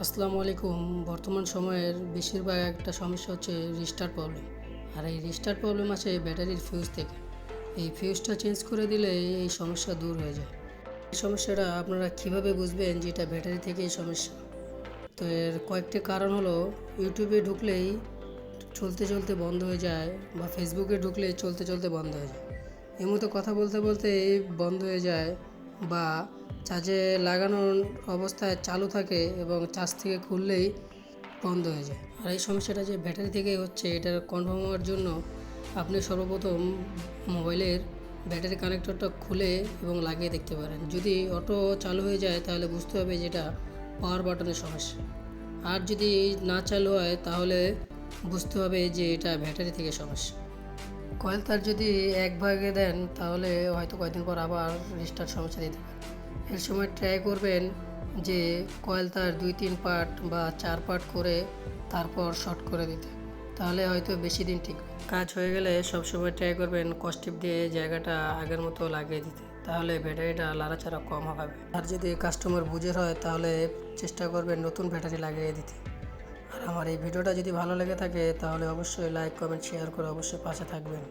আসসালামু আলাইকুম। বর্তমান সময়ের বেশিরভাগ একটা সমস্যা হচ্ছে রিস্টার্ট প্রবলেম। আর এই রিস্টার্ট প্রবলেম আসে ব্যাটারির ফিউজ থেকে। এই ফিউজটা চেঞ্জ করে দিলে এই সমস্যা দূর হয়ে যায়। এই সমস্যাটা আপনারা কিভাবে বুঝবেন যে এটা ব্যাটারি থেকেই সমস্যা? তো এর কয়েকটি কারণ হলো, ইউটিউবে ঢুকলেই চলতে চলতে বন্ধ হয়ে যায়, বা ফেসবুকে ঢুকলেই চলতে চলতে বন্ধ হয়ে যায়। এর মতো কথা বলতে বলতে বন্ধ হয়ে যায়, বা চার্জে লাগানোর অবস্থায় চালু থাকে এবং চার্জ থেকে খুললেই বন্ধ হয়ে যায়। আর এই সমস্যাটা যে ব্যাটারি থেকে হচ্ছে, এটার কনফার্ম হওয়ার জন্য আপনি সর্বপ্রথম মোবাইলের ব্যাটারি কানেক্টরটা খুলে এবং লাগিয়ে দেখতে পারেন। যদি অটো চালু হয়ে যায় তাহলে বুঝতে হবে যে এটা পাওয়ার বাটনের সমস্যা। আর যদি না চালু হয় তাহলে বুঝতে হবে যে এটা ব্যাটারি থেকে সমস্যা। কয়েল তার যদি এক ভাগে দেন তাহলে হয়তো কয়েকদিন পর আবার রিস্টার্ট সমস্যা দিতে পারে। এর সময় ট্রাই করবেন যে কয়েল তার 2-3 পার্ট বা 4 পার্ট করে তারপর শর্ট করে দিতে, তাহলে হয়তো বেশি দিন ঠিক কাজ হয়ে গেলে সবসময় ট্রাই করবেন কস্টিপ দিয়ে জায়গাটা আগের মতো লাগিয়ে দিতে, তাহলে ব্যাটারিটা লাড়াচাড়া কম হবে। আর যদি কাস্টমার বুঝে হয় তাহলে চেষ্টা করবেন নতুন ব্যাটারি লাগিয়ে দিতে। আর আমার এই ভিডিওটা যদি ভালো লেগে থাকে তাহলে অবশ্যই লাইক, কমেন্ট, শেয়ার করে অবশ্যই পাশে থাকবেন।